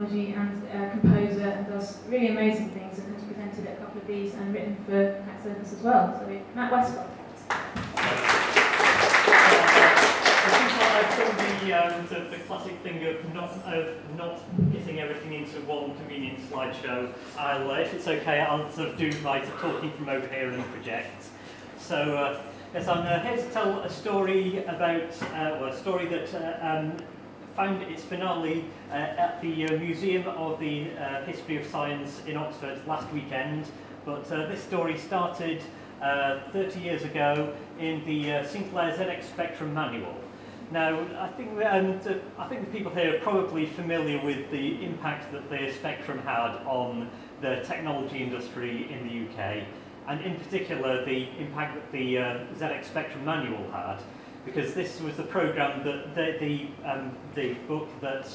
and composer, and does really amazing things, and has presented at a couple of these and written for Cat Circus as well. So Matt Westcott. I've done the classic thing of not getting everything into one convenient slideshow. If it's okay, I'll sort of do my talking from over here and project. So yes, I'm here to tell a story about a story that found its finale at the Museum of the History of Science in Oxford last weekend. But this story started 30 years ago in the Sinclair ZX Spectrum manual. Now, I think the people here are probably familiar with the impact that the Spectrum had on the technology industry in the UK, and in particular the impact that the ZX Spectrum manual had, because this was the program that the book that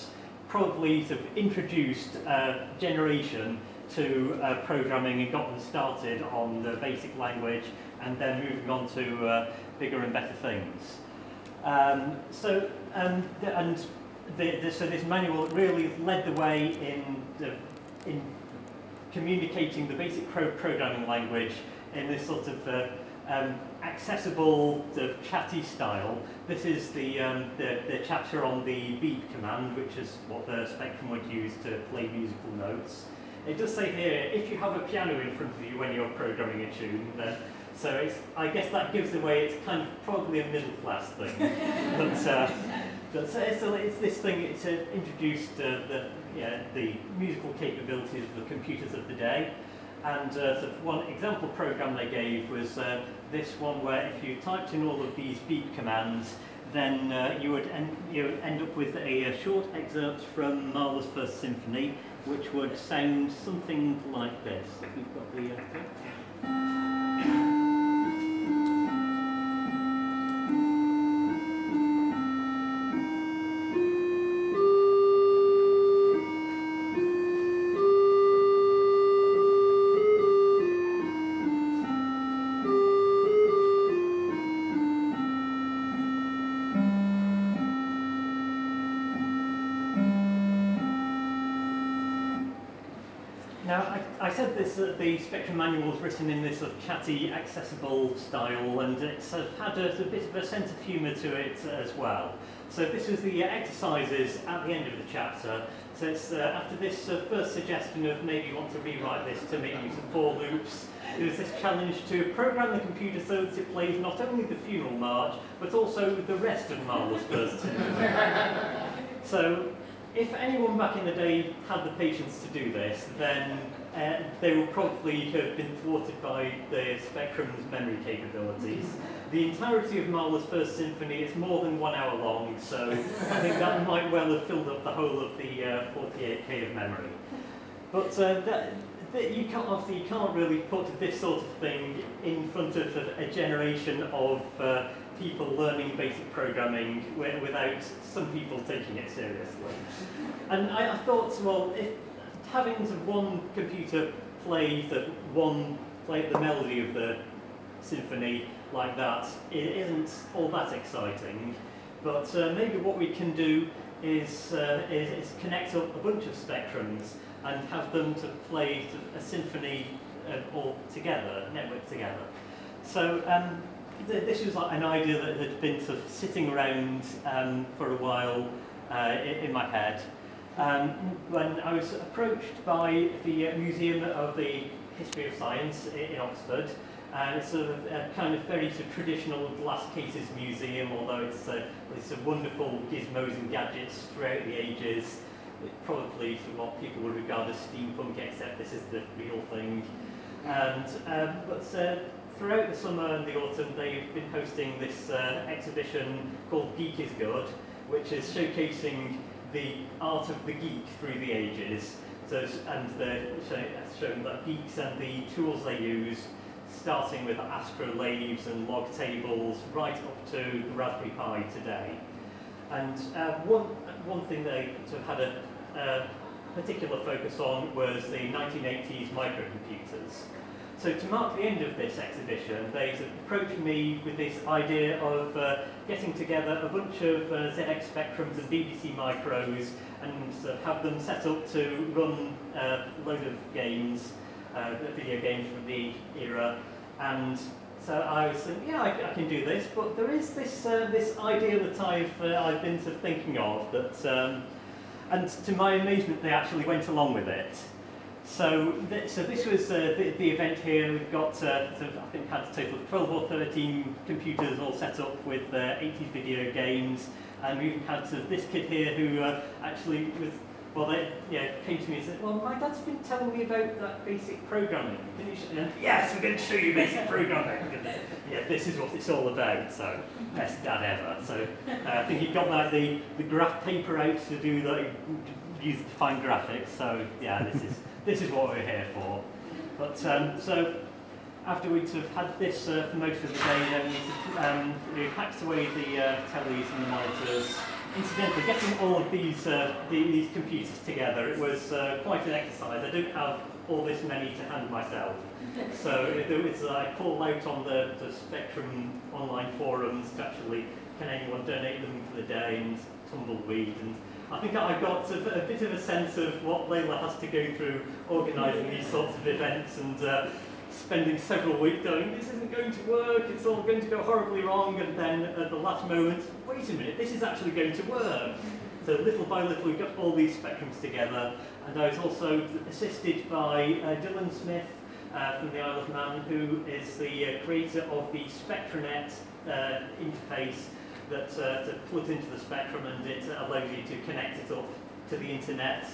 probably sort of introduced a generation to programming and got them started on the basic language, and then moving on to bigger and better things. So this manual really led the way in communicating the basic programming language in this sort of accessible, chatty style. This is the chapter on the beep command, which is what the Spectrum would use to play musical notes. It does say here, if you have a piano in front of you when you're programming a tune, then so I guess that gives away it's kind of probably a middle class thing. So it's this thing. It's introduced the musical capabilities of the computers of the day, and sort of one example program they gave was this one where if you typed in all of these beep commands, then you would end up with a short excerpt from Mahler's First Symphony, which would sound something like this. If you've got the Now, I said this that the Spectrum manual was written in this sort of chatty, accessible style, and it's had a bit of a sense of humour to it as well. So this was the exercises at the end of the chapter. So it's after this first suggestion of maybe you want to rewrite this to make use of for loops, there was this challenge to program the computer so that it plays not only the funeral march, but also the rest of Mahler's First Symphony. So if anyone back in the day had the patience to do this, then they would probably have been thwarted by the Spectrum's memory capabilities. The entirety of Mahler's First Symphony is more than 1 hour long, so I think that might well have filled up the whole of the 48K of memory. But you can't really put this sort of thing in front of a generation of people learning basic programming without some people taking it seriously. And I thought, well, if having one computer play the melody of the symphony like that, it isn't all that exciting. But maybe what we can do is connect up a bunch of Spectrums and have them to play a symphony all together, networked together. So this was like an idea that had been sort of sitting around for a while in my head. When I was approached by the Museum of the History of Science in Oxford, it's sort of a kind of very sort of traditional glass cases museum, although it's wonderful gizmos and gadgets throughout the ages. It's probably sort of what people would regard as steampunk, except this is the real thing. And but throughout the summer and the autumn, they've been hosting this exhibition called Geek is Good, which is showcasing the art of the geek through the ages. And they're showing that geeks and the tools they use, starting with astrolabes and log tables, right up to the Raspberry Pi today. And one thing they sort of had a particular focus on was the 1980s microcomputers. So to mark the end of this exhibition, they sort of approached me with this idea of getting together a bunch of ZX Spectrums and BBC Micros and have them set up to run a load of games, video games from the era. And so I was thinking, yeah, I can do this, but there is this this idea that I've been sort of thinking of that, and to my amazement, they actually went along with it. So this was the event here. We've got, I think, had a total of 12 or 13 computers all set up with 80 video games, and we even had this kid here who actually was. Well, they came to me and said, well, my dad's been telling me about that basic programming. Can you show? Yes, we're going to show you basic programming. Yeah, this is what it's all about. So, best dad ever. So, I think he got like the graph paper out to do the use defined graphics. So, yeah, this is what we're here for. But so after we'd sort of had this for most of the day, then we packed away the tellies and the monitors. Incidentally, getting all of these computers together, it was quite an exercise. I don't have all this many to hand myself. So I called out on the Spectrum online forums to actually, can anyone donate them for the day, and tumbleweed. And I think I got a bit of a sense of what Layla has to go through organising these sorts of events, and spending several weeks going, this isn't going to work, it's all going to go horribly wrong, and then at the last moment, wait a minute, this is actually going to work. So little by little we got all these spectrums together, and I was also assisted by Dylan Smith from the Isle of Man, who is the creator of the SpectraNet interface that plugs into the Spectrum, and it allows you to connect it up to the internet.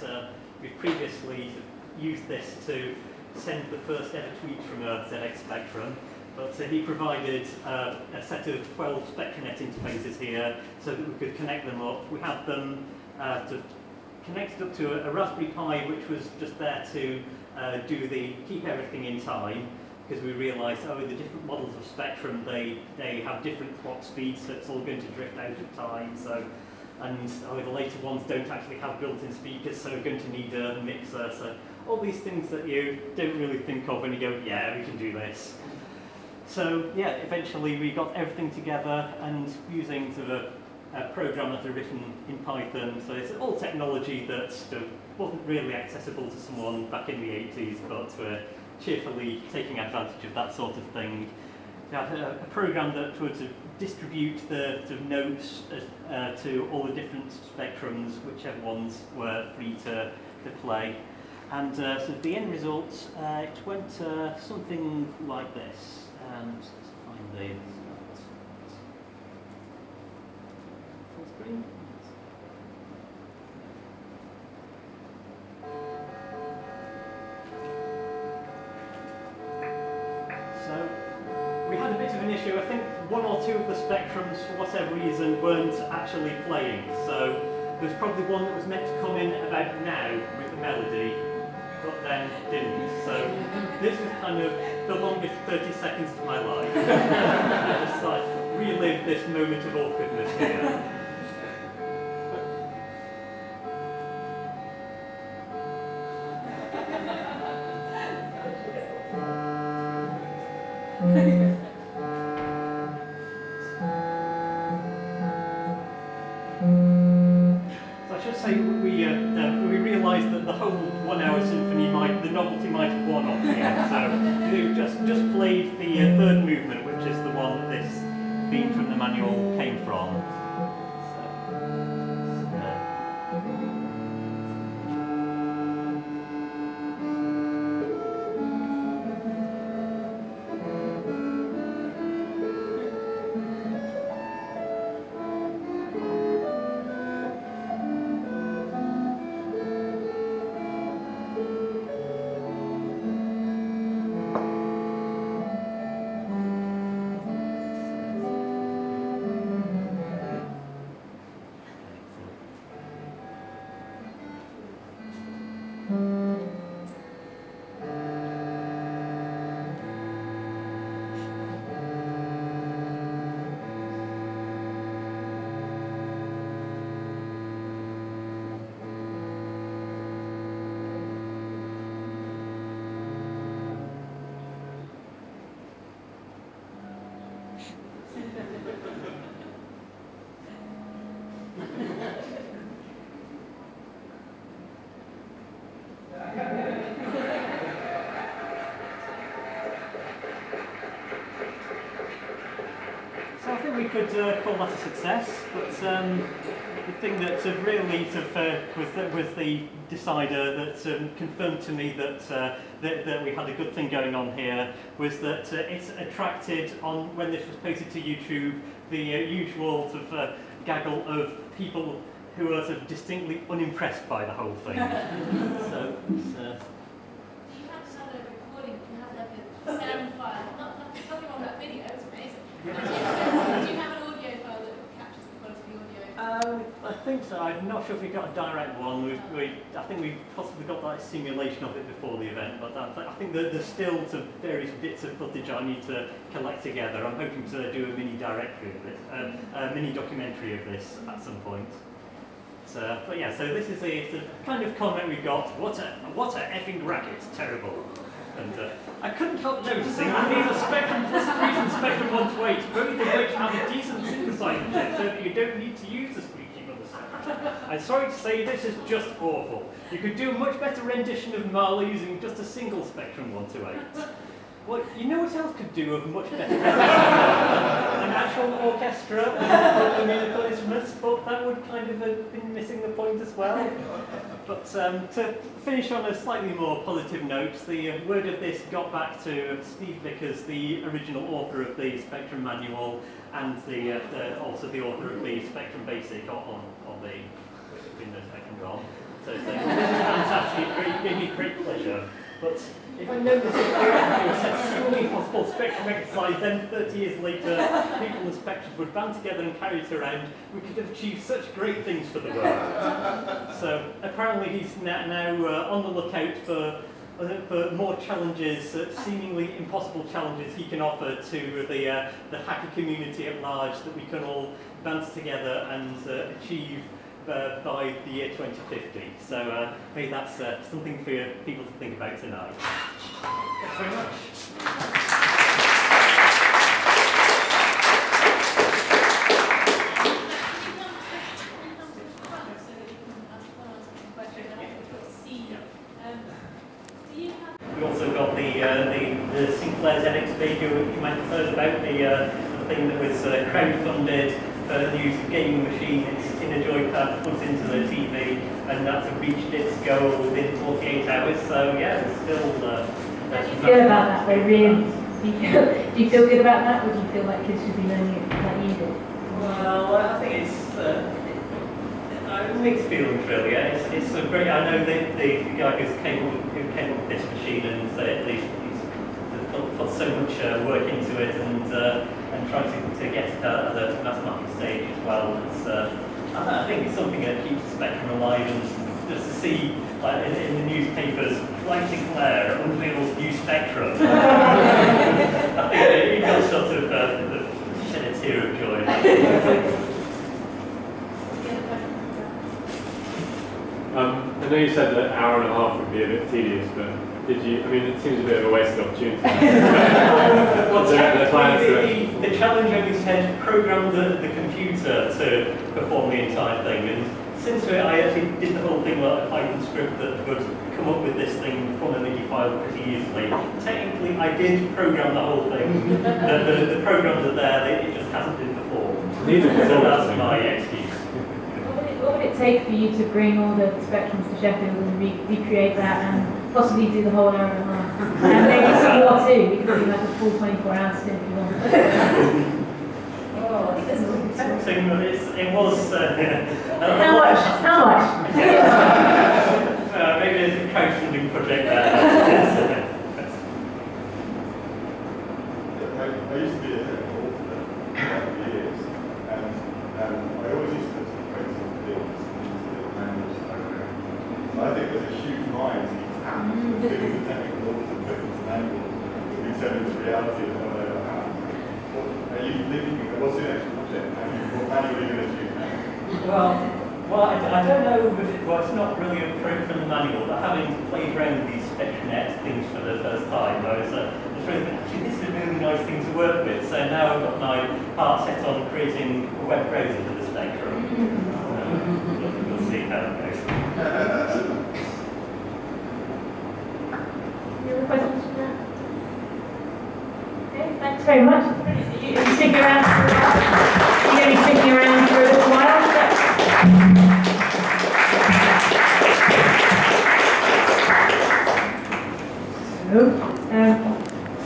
We've previously used this to send the first ever tweet from a ZX Spectrum, but he provided a set of 12 SpectraNet interfaces here so that we could connect them up. We had them connected up to a Raspberry Pi, which was just there to keep everything in time, because we realised, the different models of Spectrum, they have different clock speeds, so it's all going to drift out of time. So, and the later ones don't actually have built-in speakers, so we're going to need a mixer. So all these things that you don't really think of when you go, yeah, we can do this. So yeah, eventually we got everything together, and using sort of a program that are written in Python. So it's all technology that wasn't really accessible to someone back in the 80s, but we're cheerfully taking advantage of that sort of thing. We had a program that would distribute the notes to all the different spectrums, whichever ones were free to play. And so the end result, it went something like this. And let's find the full screen. So we had a bit of an issue. I think one or two of the spectrums, for whatever reason, weren't actually playing. So there's probably one that was meant to come in about now with the melody, but then didn't. So this was kind of the longest 30 seconds of my life. I just like relive this moment of awkwardness here. So I should say we realised that the whole 1 hour symphony the novelty might have worn off here. So we've just played the third movement, which is the one that this theme from the manual came from. could call that a success, but the thing that really was the decider that confirmed to me that we had a good thing going on here was that it's attracted, on when this was posted to YouTube, the usual sort of gaggle of people who are sort of distinctly unimpressed by the whole thing. So it's, Do you have to have a recording? Do you have like a sound file? Nothing on that video, it's amazing. Do you have an audio file that captures the quality of the audio? I think so. I'm not sure if we got a direct one. I think we possibly got like simulation of it before the event, but I think there's still some various bits of footage I need to collect together. I'm hoping to do a mini directory of it, a mini documentary of this at some point. But yeah, so this is the kind of comment we got. What a effing racket! Terrible. And I couldn't help noticing that neither Spectrum Plus 3 and Spectrum 128, both of which have a decent synthesizer chip, so that you don't need to use the squeaky on the Spectrum. I'm sorry to say this is just awful. You could do a much better rendition of Marley using just a single Spectrum 128. Well, you know what else could do a much better an actual orchestra and musical instruments, but that would kind of have been missing the point as well. But to finish on a slightly more positive note, the word of this got back to Steve Vickers, the original author of the Spectrum Manual, and also the author of the Spectrum Basic on the Windows Spectrum ROM. So this is fantastic, it gave me great pleasure. But if I noticed that there was such truly possible Spectrum exercise, then 30 years later, people in Spectrum would band together and carry it around, we could have achieved such great things for the world. So apparently he's now on the lookout for more challenges, seemingly impossible challenges he can offer to the hacker community at large that we can all band together and achieve by the year 2050. So maybe that's something for people to think about tonight. Thanks very much. We also got the Sinclair ZX Video you might have heard about, the thing that was crowdfunded for the use of gaming machine. It's in a joypad, put into the TV, and that's reached its goal within 48 hours. So yeah, it's still. How do you feel about that? Though, really? Do you feel good about that, or do you feel like kids should be learning it like you did? Well, I think it's mixed feelings really. It's a great. I know the guy who came up with this machine and he's put so much work into it and trying to get it at a mass market stage as well. I think it's something that keeps the Spectrum alive, and just to see like in the newspapers, Frank Sinclair unveils new Spectrum. I think it got sort of shed a tear of joy. I know you said that an hour and a half would be a bit tedious, but did you? I mean, it seems a bit of a wasted opportunity. Well, the challenge of is to program the computer to perform the entire thing, and since I actually did the whole thing like a Python script that would come up with this thing from a MIDI file pretty easily, technically I did program the whole thing. The programs are there, it just hasn't been performed. So that's my excuse. What would it take for you to bring all the Spectrums to Sheffield and recreate that and possibly do the whole hour and a half? And maybe some more too, you could do like a full 24-hour stint if you want. Oh, it was... How much? Maybe there's a crowdfunding project there. I used to be a technical author for years, and I always used to create some things into the manuals program. I think there's a huge mind in each hand of things the technical author put into manuals that we turn into reality that no one ever had. What are you thinking? What's the next project? What manual are you going to choose now? Well, I don't know if it's not really appropriate from the manual, but having played around with these SpectrumNet things for the first time, I was really thinking, actually, this is a really nice thing to work with. So now I've got my heart set on creating a web browser for the Spectrum. We'll see how it goes. Any other questions from that? Okay. Thanks very much. Are you sticking around for a while? You're going to be sticking around for a little while? So,